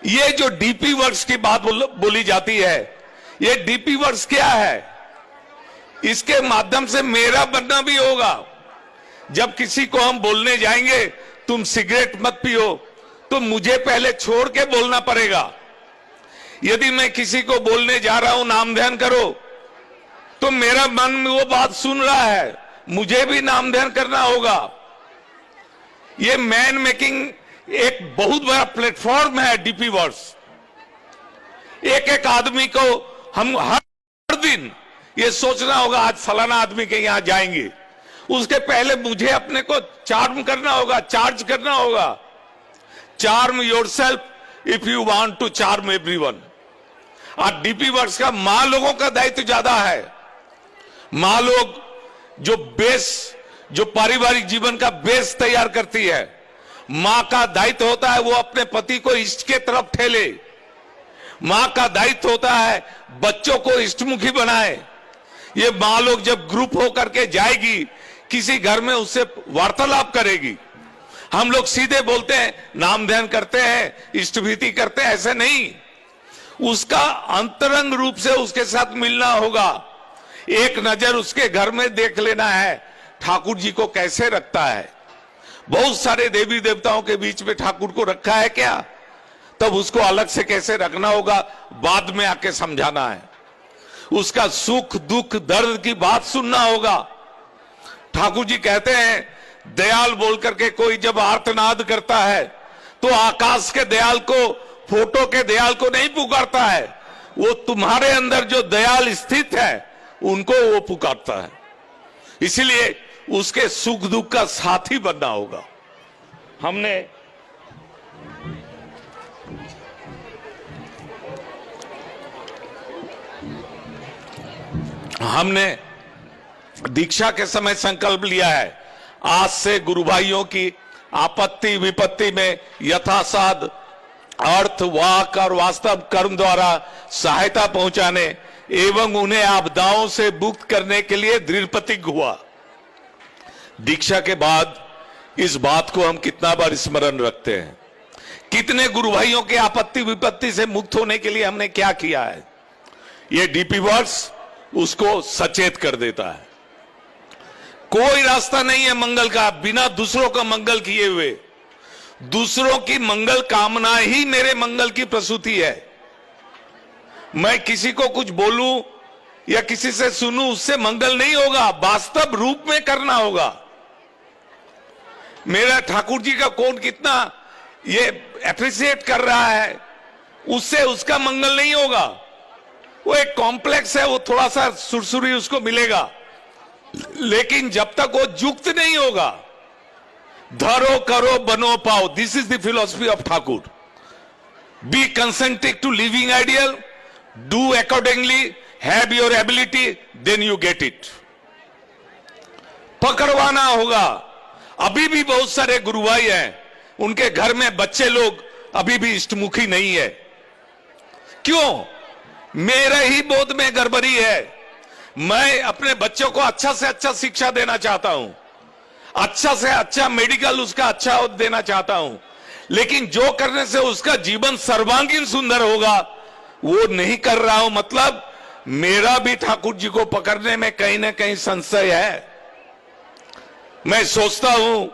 ये जो DP works की बात बोली जाती है, ये डीपी वर्क्स क्या है? इसके माध्यम से मेरा बनना भी होगा। जब किसी को हम बोलने जाएंगे तुम सिगरेट मत पियो, तो मुझे पहले छोड़ के बोलना पड़ेगा। यदि मैं किसी को बोलने जा रहा हूं नाम ध्यान करो, तो मेरा मन में वो बात सुन रहा है, मुझे भी नाम ध्यान करना होगा। ये मैन मेकिंग एक बहुत बड़ा प्लेटफॉर्म है डीपी वर्क्स। एक एक आदमी को हम हर दिन ये सोचना होगा आज फलाना आदमी के यहां जाएंगे, उसके पहले मुझे अपने को चार्म करना होगा, चार्ज करना होगा। Charm yourself if you want to charm everyone. आज डीपी वर्क्स का मां लोगों का दायित्व ज्यादा है। मां लोग जो बेस, जो पारिवारिक जीवन का बेस तैयार करती है, मां का दायित्व होता है वो अपने पति को इष्ट के तरफ ठेले। मां का दायित्व होता है बच्चों को इष्टमुखी बनाए। ये मां लोग जब ग्रुप होकर के जाएगी किसी घर में, उससे वार्तालाप करेगी। हम लोग सीधे बोलते हैं, नाम ध्यान करते हैं, इष्टभीति करते हैं, ऐसे नहीं। उसका अंतरंग रूप से उसके साथ मिलना होगा। एक नजर उसके घर में देख लेना है ठाकुर जी को कैसे रखता है। बहुत सारे देवी देवताओं के बीच में ठाकुर को रखा है क्या? तब उसको अलग से कैसे रखना होगा बाद में आके समझाना है। उसका सुख दुख दर्द की बात सुनना होगा। ठाकुर जी कहते हैं दयाल बोल करके कोई जब आर्तनाद करता है तो आकाश के दयाल को, फोटो के दयाल को नहीं पुकारता है, वो तुम्हारे अंदर जो दयाल स्थित है उनको वो पुकारता है। इसलिए उसके सुख दुख का साथी बनना होगा। हमने दीक्षा के समय संकल्प लिया है, आज से गुरु भाइयों की आपत्ति विपत्ति में यथासाध्य अर्थ, वाक और वास्तव कर्म द्वारा सहायता पहुंचाने एवं उन्हें आपदाओं से मुक्त करने के लिए दृढ़ प्रतिज्ञ हुआ। दीक्षा के बाद इस बात को हम कितना बार स्मरण रखते हैं? कितने गुरु भाइयों के आपत्ति विपत्ति से मुक्त होने के लिए हमने क्या किया है? ये डीपी वर्क्स उसको सचेत कर देता है। कोई रास्ता नहीं है मंगल का बिना दूसरों का मंगल किए हुए। दूसरों की मंगल कामना ही मेरे मंगल की प्रसूति है। मैं किसी को कुछ बोलूं या किसी से सुनूं, उससे मंगल नहीं होगा, वास्तव रूप में करना होगा। मेरा ठाकुर जी का कौन कितना ये एप्रिशिएट कर रहा है, उससे उसका मंगल नहीं होगा। वो एक कॉम्प्लेक्स है, वो थोड़ा सा सुरसुरी उसको मिलेगा, लेकिन जब तक वो युक्त नहीं होगा, धरो करो बनो पाओ, this is the philosophy of Thakur. Be concentric to living ideal, do accordingly, have your ability, then you get it. पकड़वाना होगा। अभी भी बहुत सारे गुरु भाई हैं, उनके घर में बच्चे लोग अभी भी इष्टमुखी नहीं है। क्यों? मेरे ही बोध में गड़बड़ी है। मैं अपने बच्चों को अच्छा से अच्छा शिक्षा देना चाहता हूं, अच्छा से अच्छा मेडिकल उसका अच्छा देना चाहता हूं, लेकिन जो करने से उसका जीवन सर्वांगीण सुंदर होगा वो नहीं कर रहा हूं। मतलब मेरा भी ठाकुर जी को पकड़ने में कहीं ना कहीं संशय है। मैं सोचता हूं,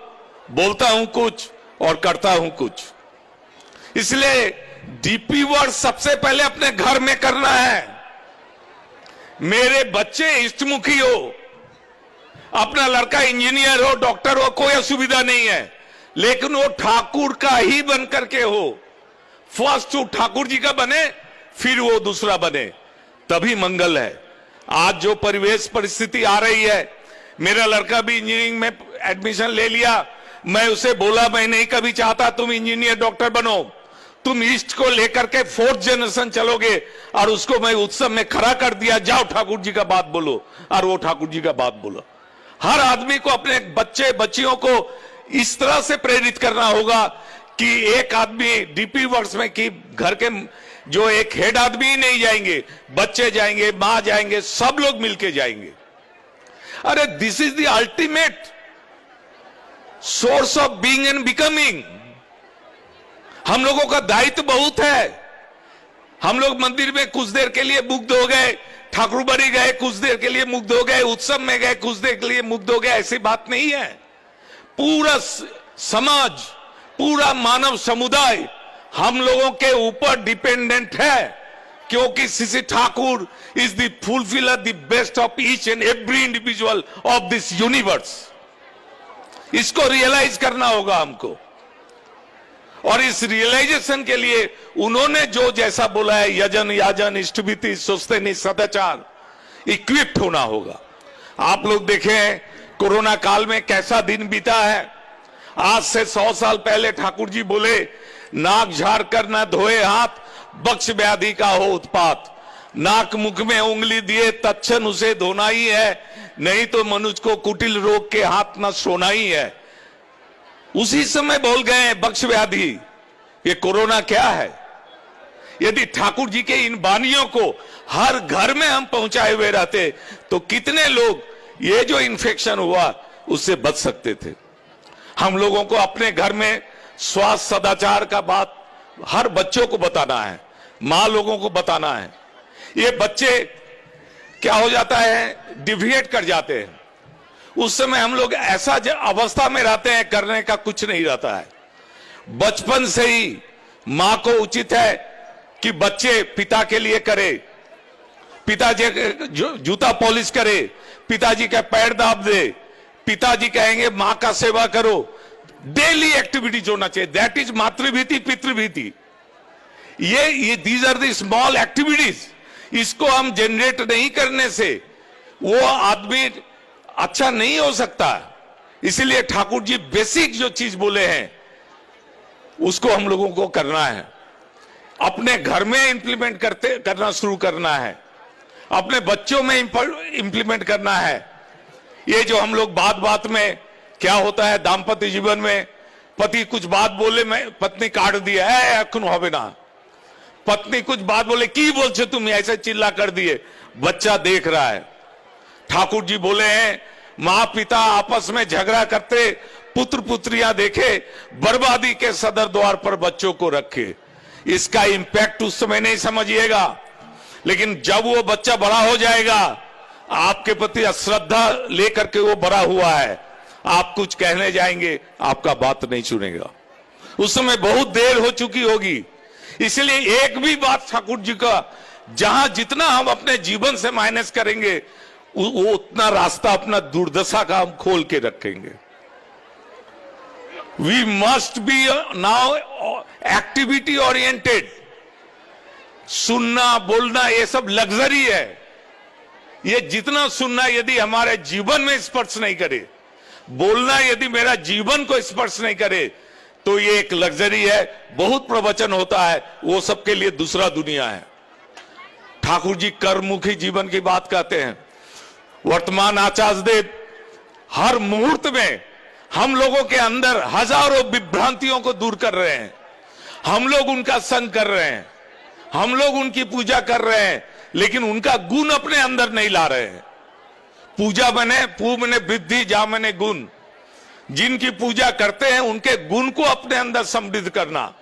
बोलता हूं कुछ और करता हूं कुछ। इसलिए डीपी वर्क सबसे पहले अपने घर में करना है। मेरे बच्चे इष्टमुखी हो, अपना लड़का इंजीनियर हो, डॉक्टर हो, कोई असुविधा नहीं है, लेकिन वो ठाकुर का ही बन करके हो। फर्स्ट वो ठाकुर जी का बने, फिर वो दूसरा बने, तभी मंगल है। आज जो परिवेश परिस्थिति आ रही है, मेरा लड़का भी इंजीनियरिंग में एडमिशन ले लिया। मैं उसे बोला मैं नहीं कभी चाहता तुम इंजीनियर डॉक्टर बनो, तुम ईस्ट को लेकर के 4th जनरेशन चलोगे। और उसको मैं उत्सव में खड़ा कर दिया, जाओ ठाकुर जी का बात बोलो, और वो ठाकुर जी का बात बोलो। हर आदमी को अपने बच्चे बच्चियों को इस तरह से प्रेरित करना होगा कि एक आदमी डीपी वर्क्स में कि घर के जो एक हेड आदमी ही नहीं जाएंगे, बच्चे जाएंगे, मां जाएंगे, सब लोग मिलके जाएंगे। अरे this is the ultimate source of being and becoming. हम लोगों का दायित्व बहुत है। हम लोग मंदिर में कुछ देर के लिए मुग्ध हो गए, ठाकुरबाड़ी गए कुछ देर के लिए मुग्ध हो गए, उत्सव में गए कुछ देर के लिए मुग्ध हो गए, ऐसी बात नहीं है। पूरा समाज, पूरा मानव समुदाय हम लोगों के ऊपर डिपेंडेंट है, क्योंकि Shri Thakur is the fulfiller, the best of each and every individual of this universe. इसको रियलाइज करना होगा हमको, और इस रियलाइजेशन के लिए उन्होंने जो जैसा बोला है, यजन याजन इष्टभीति सुस्तेनि सदाचार, इक्विप्ड होना होगा। आप लोग देखें कोरोना काल में कैसा दिन बीता है। आज से 100 साल पहले ठाकुर जी बोले, नाक झाड़ कर न धोए हाथ, बक्ष व्याधि का हो उत्पात। नाक मुख में उंगली दिए तत्क्षण उसे धोना ही है, नहीं तो मनुष्य को कुटिल रोग के हाथ न सोना ही है। उसी समय बोल गए बक्ष व्याधि। ये कोरोना क्या है? यदि ठाकुर जी के इन वाणियों को हर घर में हम पहुंचाए हुए रहते तो कितने लोग ये जो इन्फेक्शन हुआ उससे बच सकते थे। हम लोगों को अपने घर में स्वास्थ्य सदाचार का बात हर बच्चों को बताना है, मां लोगों को बताना है। ये बच्चे क्या हो जाता है, डिविएट कर जाते हैं। उस समय हम लोग ऐसा अवस्था में रहते हैं, करने का कुछ नहीं रहता है। बचपन से ही मां को उचित है कि बच्चे पिता के लिए करे, पिताजी जूता पॉलिश करे, पिताजी का पैर दाब दे, पिताजी कहेंगे मां का सेवा करो। डेली एक्टिविटीज होना चाहिए, दैट इज मातृभीति पितृभीति। ये these are the small activities. इसको हम जनरेट नहीं करने से वो आदमी अच्छा नहीं हो सकता। इसीलिए ठाकुर जी बेसिक जो चीज बोले हैं उसको हम लोगों को करना है, अपने घर में इंप्लीमेंट करना शुरू करना है, अपने बच्चों में इंप्लीमेंट करना है। ये जो हम लोग बात बात में क्या होता है, दाम्पत्य जीवन में पति कुछ बात बोले, मैं पत्नी काट दिया है, এখন হবে না। पत्नी कुछ बात बोले, की बोलछे तुम, ऐसे चिल्ला कर दिए, बच्चा देख रहा है। ठाकुर जी बोले हैं मां पिता आपस में झगड़ा करते, पुत्र पुत्रियां देखे, बर्बादी के सदर द्वार पर बच्चों को रखे। इसका इंपैक्ट उस समय नहीं समझिएगा, लेकिन जब वो बच्चा बड़ा हो जाएगा, आपके प्रति अश्रद्धा लेकर के वो बड़ा हुआ है, आप कुछ कहने जाएंगे, आपका बात नहीं सुनेगा। उस समय बहुत देर हो चुकी होगी। इसलिए एक भी बात ठाकुर जी का जहां जितना हम अपने जीवन से माइनस करेंगे वो उतना रास्ता अपना दुर्दशा का हम खोल के रखेंगे। We must be now activity oriented. सुनना बोलना ये सब लग्जरी है। ये जितना सुनना यदि हमारे जीवन में स्पर्श नहीं करे, बोलना यदि मेरा जीवन को स्पर्श नहीं करे, तो ये एक लग्जरी है। बहुत प्रवचन होता है, वो सबके लिए दूसरा दुनिया है। ठाकुर जी कर्ममुखी जीवन की बात कहते हैं। वर्तमान आचार्य देव हर मुहूर्त में हम लोगों के अंदर हजारों विभ्रांतियों को दूर कर रहे हैं। हम लोग उनका संग कर रहे हैं, हम लोग उनकी पूजा कर रहे हैं, लेकिन उनका गुण अपने अंदर नहीं ला रहे हैं। पूजा मने पू मने वृद्धि, जा मने गुण। जिनकी पूजा करते हैं उनके गुण को अपने अंदर समृद्ध करना।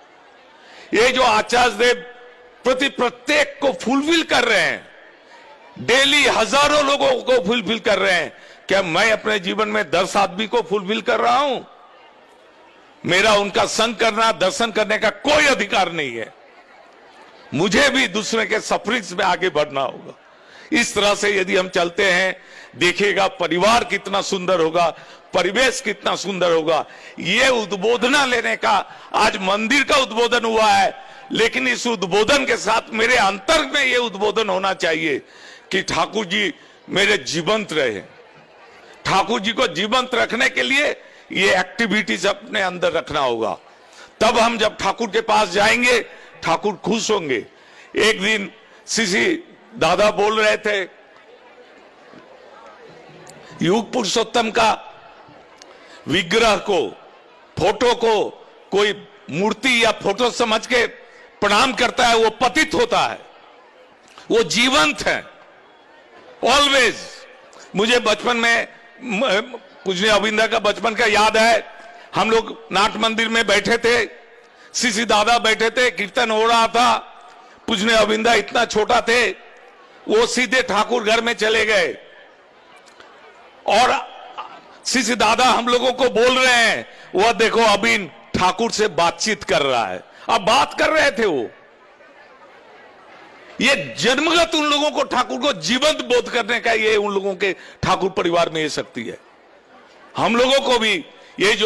ये जो आचार्य देव प्रत्येक को फुलफिल कर रहे हैं, डेली हजारों लोगों को फुलफिल कर रहे हैं। क्या मैं अपने जीवन में 10 आदमी को फुलफिल कर रहा हूं? मेरा उनका संग करना, दर्शन करने का कोई अधिकार नहीं है। मुझे भी दूसरे के सफरिंग्स में आगे बढ़ना होगा। इस तरह से यदि हम चलते हैं, देखिएगा परिवार कितना सुंदर होगा, परिवेश कितना सुंदर होगा। ये उद्बोधना लेने का आज मंदिर का उद्बोधन हुआ है, लेकिन इस उद्बोधन के साथ मेरे अंतर में ये उद्बोधन होना चाहिए कि ठाकुर जी मेरे जीवंत रहे। ठाकुर जी को जीवंत रखने के लिए ये एक्टिविटीज अपने अंदर रखना होगा। तब हम जब ठाकुर के पास जाएंगे, ठाकुर खुश होंगे। एक दिन श्री दादा बोल रहे थे, युग पुरुषोत्तम का विग्रह को, फोटो को कोई मूर्ति या फोटो समझ के प्रणाम करता है, वो पतित होता है, वो जीवंत है ऑलवेज। मुझे बचपन में पूजनीय अविंदर का बचपन का याद है। हम लोग नाट मंदिर में बैठे थे, सीसी दादा बैठे थे, कीर्तन हो रहा था, पूजने अविंदा इतना छोटा थे, वो सीधे ठाकुर घर में चले गए और सीसी दादा हम लोगों को बोल रहे हैं, वह देखो अभी ठाकुर से बातचीत कर रहा है। अब बात कर रहे थे वो, ये जन्मगत उन लोगों को ठाकुर को जीवंत बोध करने का ये उन लोगों के ठाकुर परिवार में ये शक्ति है। हम लोगों को भी ये जो